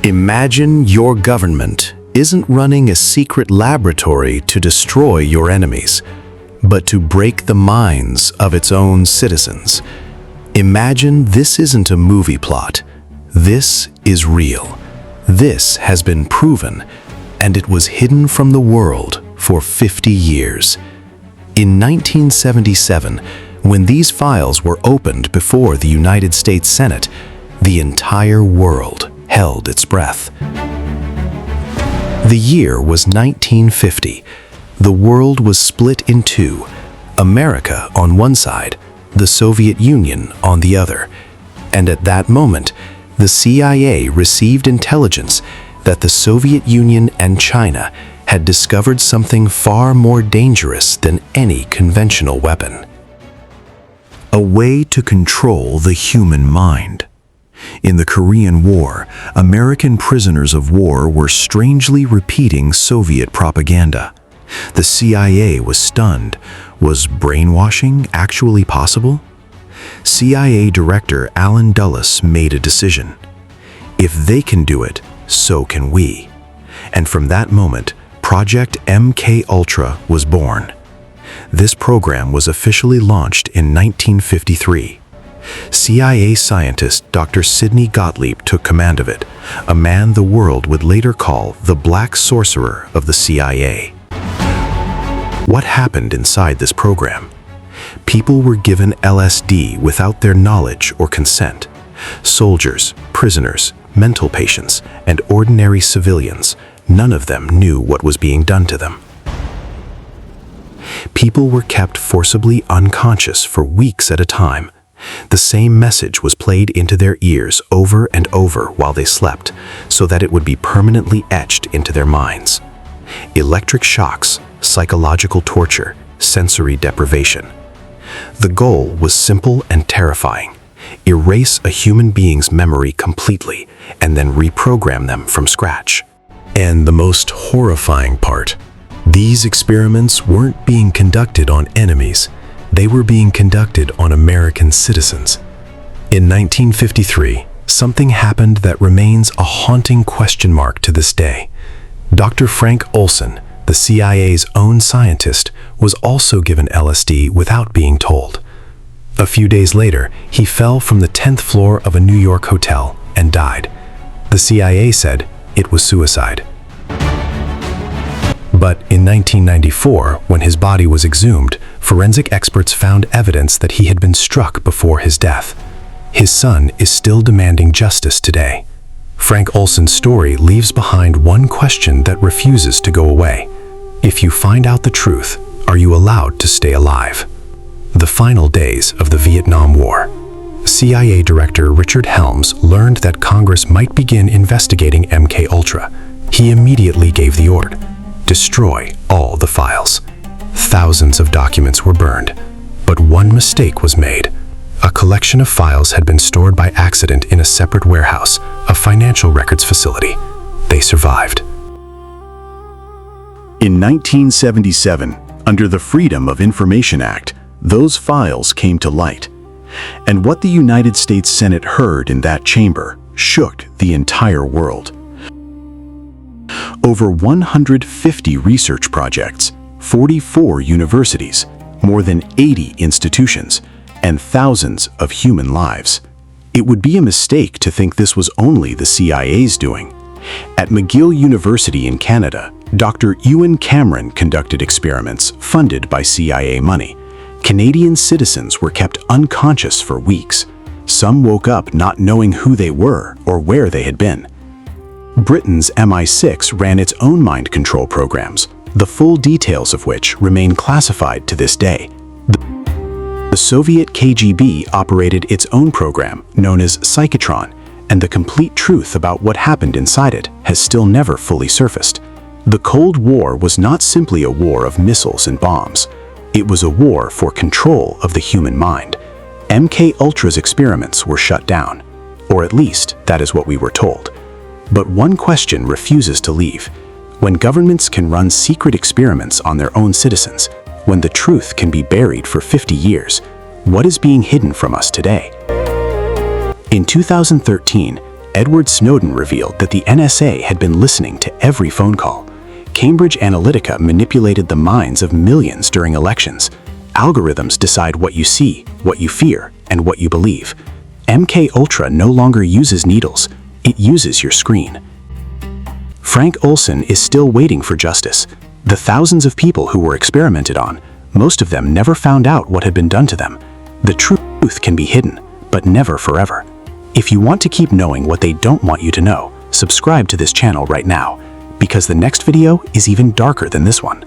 Imagine your government isn't running a secret laboratory to destroy your enemies, but to break the minds of its own citizens. Imagine this isn't a movie plot. This is real. This has been proven, and it was hidden from the world for 50 years. In 1977, when these files were opened before the United States Senate, the entire world held its breath. The year was 1950. The world was split in two, America on one side, the Soviet Union on the other. And at that moment, the CIA received intelligence that the Soviet Union and China had discovered something far more dangerous than any conventional weapon. A way to control the human mind. In the Korean War, American prisoners of war were strangely repeating Soviet propaganda. The CIA was stunned. Was brainwashing actually possible? CIA Director Allen Dulles made a decision. If they can do it, so can we. And from that moment, Project MKUltra was born. This program was officially launched in 1953. CIA scientist Dr. Sidney Gottlieb took command of it, a man the world would later call the Black Sorcerer of the CIA. What happened inside this program? People were given LSD without their knowledge or consent. Soldiers, prisoners, mental patients, and ordinary civilians, none of them knew what was being done to them. People were kept forcibly unconscious for weeks at a time. The same message was played into their ears over and over while they slept, so that it would be permanently etched into their minds. Electric shocks, psychological torture, sensory deprivation. The goal was simple and terrifying. Erase a human being's memory completely and then reprogram them from scratch. And the most horrifying part, these experiments weren't being conducted on enemies. They were being conducted on American citizens. In 1953, something happened that remains a haunting question mark to this day. Dr. Frank Olson, the CIA's own scientist, was also given LSD without being told. A few days later, he fell from the 10th floor of a New York hotel and died. The CIA said it was suicide. But in 1994, when his body was exhumed, forensic experts found evidence that he had been struck before his death. His son is still demanding justice today. Frank Olson's story leaves behind one question that refuses to go away. If you find out the truth, are you allowed to stay alive? The final days of the Vietnam War. CIA Director Richard Helms learned that Congress might begin investigating MKUltra. He immediately gave the order: destroy all the files. Thousands of documents were burned, but one mistake was made. A collection of files had been stored by accident in a separate warehouse, a financial records facility. They survived. In 1977, under the Freedom of Information Act, those files came to light. And what the United States Senate heard in that chamber shook the entire world. Over 150 research projects, 44 universities, more than 80 institutions, and thousands of human lives. It would be a mistake to think this was only the CIA's doing. At McGill University in Canada, Dr. Ewan Cameron conducted experiments funded by CIA money. Canadian citizens were kept unconscious for weeks. Some woke up not knowing who they were or where they had been. Britain's MI6 ran its own mind control programs, the full details of which remain classified to this day. The Soviet KGB operated its own program, known as Psychotron, and the complete truth about what happened inside it has still never fully surfaced. The Cold War was not simply a war of missiles and bombs. It was a war for control of the human mind. MKUltra's experiments were shut down, or at least that is what we were told. But one question refuses to leave. When governments can run secret experiments on their own citizens, when the truth can be buried for 50 years, what is being hidden from us today? In 2013, Edward Snowden revealed that the NSA had been listening to every phone call. Cambridge Analytica manipulated the minds of millions during elections. Algorithms decide what you see, what you fear, and what you believe. MKUltra no longer uses needles, it uses your screen. Frank Olson is still waiting for justice. The thousands of people who were experimented on, most of them never found out what had been done to them. The truth can be hidden, but never forever. If you want to keep knowing what they don't want you to know, subscribe to this channel right now, because the next video is even darker than this one.